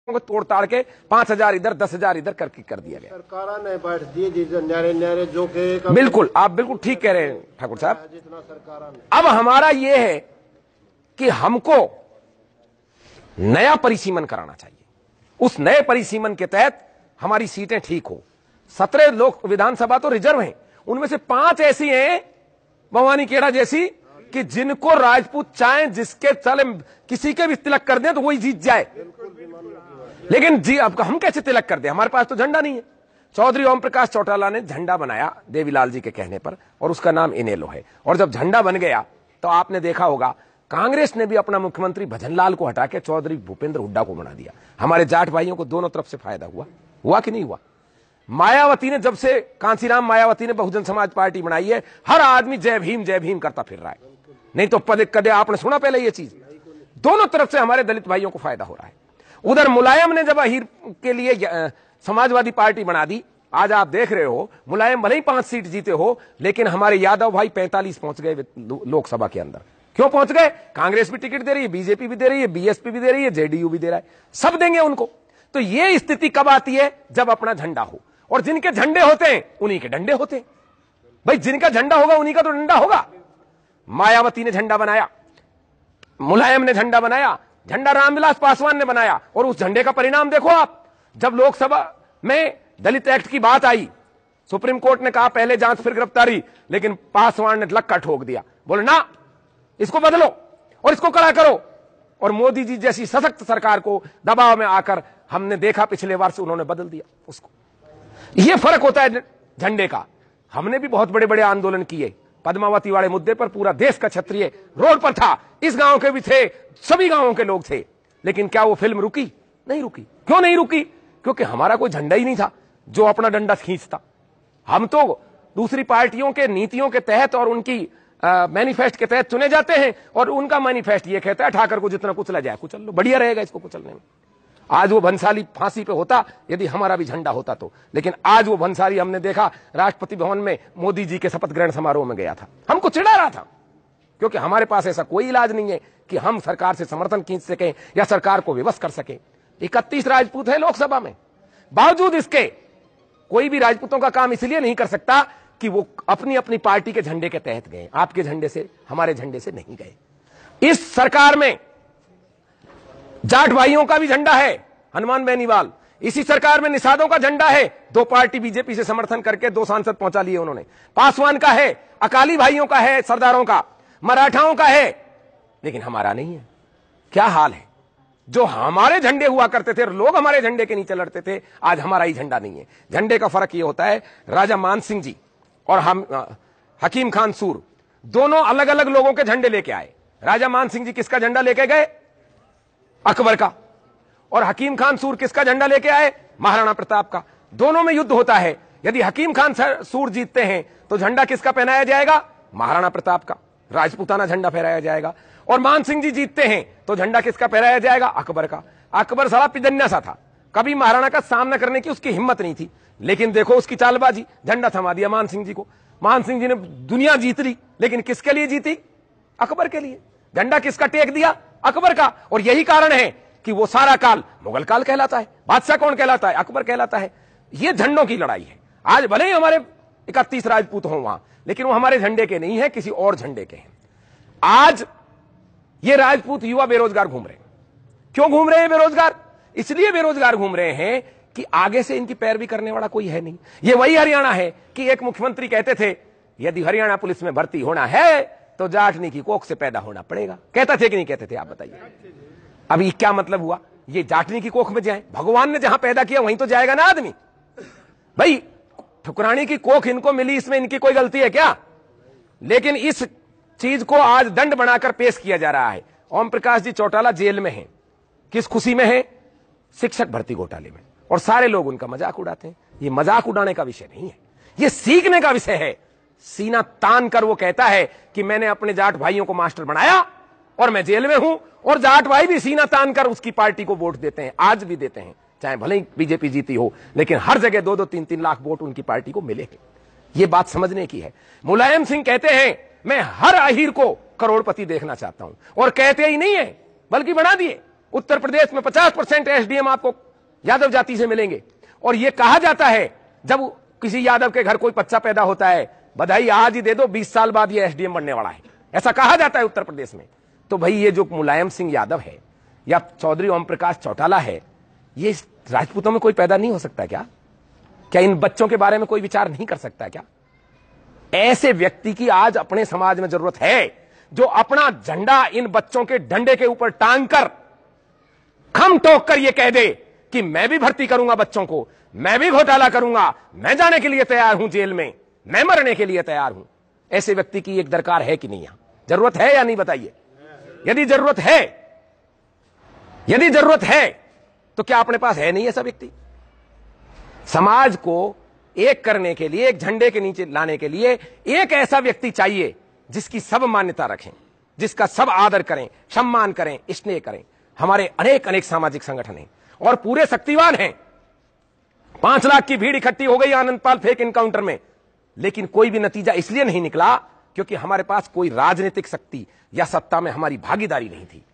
को तोड़ ताड़ के 5,000 इधर 10,000 इधर करके कर दिया गया। सरकार ने बैठ दिए न्यारे जो के बिल्कुल, आप बिल्कुल ठीक कह रहे हैं ठाकुर साहब। जितना सरकार ने अब हमारा यह है कि हमको नया परिसीमन कराना चाहिए। उस नए परिसीमन के तहत हमारी सीटें ठीक हो। 17 लोक विधानसभा तो रिजर्व हैं, उनमें से 5 ऐसी हैं भवानी खेड़ा जैसी कि जिनको राजपूत चाहें जिसके चले किसी के भी तिलक कर दें तो वही जीत जाए। लेकिन जी अब हम कैसे तिलक कर दें, हमारे पास तो झंडा नहीं है। चौधरी ओम प्रकाश चौटाला ने झंडा बनाया देवीलाल जी के कहने पर और उसका नाम इनेलो है। और जब झंडा बन गया तो आपने देखा होगा कांग्रेस ने भी अपना मुख्यमंत्री भजनलाल को हटा के चौधरी भूपेंद्र हुड्डा को बना दिया। हमारे जाट भाइयों को दोनों तरफ से फायदा हुआ कि नहीं हुआ। मायावती ने जब से कांसीराम मायावती ने बहुजन समाज पार्टी बनाई है, हर आदमी जय भीम करता फिर रहा है। नहीं तो पद कदे आपने सुना पहले ये चीज। दोनों तरफ से हमारे दलित भाइयों को फायदा हो रहा है। उधर मुलायम ने जब अहीर के लिए समाजवादी पार्टी बना दी, आज आप देख रहे हो मुलायम भले ही 5 सीट जीते हो, लेकिन हमारे यादव भाई 45 पहुंच गए लोकसभा के अंदर। क्यों पहुंच गए? कांग्रेस भी टिकट दे रही है, बीजेपी भी दे रही है, बीएसपी भी दे रही है, जेडीयू भी दे रहा है, सब देंगे उनको। तो ये स्थिति कब आती है? जब अपना झंडा हो। और जिनके झंडे होते हैं उन्हीं के डंडे होते हैं। भाई जिनका झंडा होगा उन्हीं का तो डंडा होगा। मायावती ने झंडा बनाया, मुलायम ने झंडा बनाया, झंडा रामविलास पासवान ने बनाया, और उस झंडे का परिणाम देखो आप। जब लोकसभा में दलित एक्ट की बात आई, सुप्रीम कोर्ट ने कहा पहले जांच फिर गिरफ्तारी, लेकिन पासवान ने लक्का ठोक दिया, बोले ना इसको बदलो और इसको कड़ा करो। और मोदी जी जैसी सशक्त सरकार को दबाव में आकर हमने देखा पिछले वर्ष उन्होंने बदल दिया उसको। यह फर्क होता है झंडे का। हमने भी बहुत बड़े बड़े आंदोलन किए, पद्मावती वाले मुद्दे पर पूरा देश का क्षत्रिय रोड पर था, इस गांव के भी थे, सभी गांवों के लोग थे। लेकिन क्या वो फिल्म रुकी? नहीं रुकी। क्यों नहीं रुकी? क्योंकि हमारा कोई झंडा ही नहीं था जो अपना डंडा खींचता। हम तो दूसरी पार्टियों के नीतियों के तहत और उनकी मैनिफेस्ट के तहत चुने जाते हैं, और उनका मैनिफेस्ट ये कहता है ठाकर को जितना कुचला जाए कुचल लो, बढ़िया रहेगा इसको कुचलने में। आज वो भंसाली फांसी पे होता यदि हमारा भी झंडा होता तो, लेकिन आज वो भंसाली हमने देखा राष्ट्रपति भवन में मोदी जी के शपथ ग्रहण समारोह में गया था, हमको चिढ़ा रहा था। क्योंकि हमारे पास ऐसा कोई इलाज नहीं है कि हम सरकार से समर्थन खींच सकें या सरकार को विवश कर सकें। 31 राजपूत है लोकसभा में, बावजूद इसके कोई भी राजपूतों का काम इसलिए नहीं कर सकता कि वो अपनी अपनी पार्टी के झंडे के तहत गए, आपके झंडे से हमारे झंडे से नहीं गए। इस सरकार में जाट भाइयों का भी झंडा है, हनुमान बेनीवाल। इसी सरकार में निषादों का झंडा है, 2 पार्टी बीजेपी से समर्थन करके 2 सांसद पहुंचा लिए उन्होंने। पासवान का है, अकाली भाइयों का है, सरदारों का, मराठाओं का है, लेकिन हमारा नहीं है। क्या हाल है? जो हमारे झंडे हुआ करते थे, लोग हमारे झंडे के नीचे लड़ते थे, आज हमारा ही झंडा नहीं है। झंडे का फर्क यह होता है, राजा मानसिंह जी और हम हकीम खान सूर दोनों अलग अलग लोगों के झंडे लेके आए। राजा मानसिंह जी किसका झंडा लेके गए? अकबर का। और हकीम खान सूर किसका झंडा लेके आए? महाराणा प्रताप का। दोनों में युद्ध होता है। यदि हकीम खान सूर जीतते हैं तो झंडा किसका पहनाया जाएगा? महाराणा प्रताप का, राजपूताना झंडा फहराया जाएगा। और मानसिंह जी जीतते हैं तो झंडा किसका फहराया जाएगा? अकबर का। अकबर साला पिजन्या सा था, कभी महाराणा का सामना करने की उसकी हिम्मत नहीं थी, लेकिन देखो उसकी चालबाजी, झंडा थमा दिया मानसिंह जी को। मानसिंह जी ने दुनिया जीत ली, लेकिन किसके लिए जीती? अकबर के लिए। झंडा किसका टेक दिया? अकबर का। और यही कारण है कि वो सारा काल मुगल काल कहलाता है। बादशाह कौन कहलाता है? अकबर कहलाता है। ये झंडों की लड़ाई है। आज भले ही हमारे 31 राजपूत हों वहां, लेकिन वो हमारे झंडे के नहीं है, किसी और झंडे के हैं। आज ये राजपूत युवा बेरोजगार घूम रहे हैं। क्यों घूम रहे हैं बेरोजगार? इसलिए बेरोजगार घूम रहे हैं कि आगे से इनकी पैरवी करने वाला कोई है नहीं। ये वही हरियाणा है कि एक मुख्यमंत्री कहते थे यदि हरियाणा पुलिस में भर्ती होना है तो जाटनी की कोख से पैदा होना पड़ेगा। कहता थे कि नहीं कहते थे? आप बताइए। अभी क्या मतलब हुआ? ये जाटनी की कोख में जाए? भगवान ने जहां पैदा किया वहीं तो जाएगा ना आदमी। भाई ठुकरानी की कोख इनको मिली, इसमें इनकी कोई गलती है क्या? लेकिन इस चीज को आज दंड बनाकर पेश किया जा रहा है। ओम प्रकाश जी चौटाला जेल में हैं, किस खुशी में है? शिक्षक भर्ती घोटाले में, और सारे लोग उनका मजाक उड़ाते हैं। ये मजाक उड़ाने का विषय नहीं है, ये सीखने का विषय है। सीना तान कर वो कहता है कि मैंने अपने जाट भाइयों को मास्टर बनाया और मैं जेल में हूं, और जाट भाई भी सीना तान कर उसकी पार्टी को वोट देते हैं, आज भी देते हैं, चाहे भले ही बीजेपी जीती हो, लेकिन हर जगह 2-2, 3-3 लाख वोट उनकी पार्टी को मिले हैं। ये बात समझने की है। मुलायम सिंह कहते हैं मैं हर अहीर को करोड़पति देखना चाहता हूं, और कहते ही नहीं है बल्कि बना दिए। उत्तर प्रदेश में 50% एसडीएम आपको यादव जाति से मिलेंगे। और यह कहा जाता है जब किसी यादव के घर कोई बच्चा पैदा होता है, बधाई आज ही दे दो, 20 साल बाद यह एसडीएम बनने वाला है, ऐसा कहा जाता है उत्तर प्रदेश में। तो भाई ये जो मुलायम सिंह यादव है या चौधरी ओम प्रकाश चौटाला है, ये राजपूतों में कोई पैदा नहीं हो सकता क्या? क्या इन बच्चों के बारे में कोई विचार नहीं कर सकता क्या? ऐसे व्यक्ति की आज अपने समाज में जरूरत है जो अपना झंडा इन बच्चों के डंडे के ऊपर टांग कर खम ठोक कर यह कह दे कि मैं भी भर्ती करूंगा बच्चों को, मैं भी घोटाला करूंगा, मैं जाने के लिए तैयार हूं जेल में, मैं मरने के लिए तैयार हूं। ऐसे व्यक्ति की एक दरकार है कि नहीं? यहां जरूरत है या नहीं बताइए? यदि जरूरत है तो क्या अपने पास है नहीं ऐसा व्यक्ति? समाज को एक करने के लिए, एक झंडे के नीचे लाने के लिए एक ऐसा व्यक्ति चाहिए जिसकी सब मान्यता रखें, जिसका सब आदर करें, सम्मान करें, स्नेह करें। हमारे अनेक सामाजिक संगठन हैं और पूरे शक्तिवान हैं। 5 लाख की भीड़ इकट्ठी हो गई आनंदपाल फेक एनकाउंटर में, लेकिन कोई भी नतीजा इसलिए नहीं निकला क्योंकि हमारे पास कोई राजनीतिक शक्ति या सत्ता में हमारी भागीदारी नहीं थी।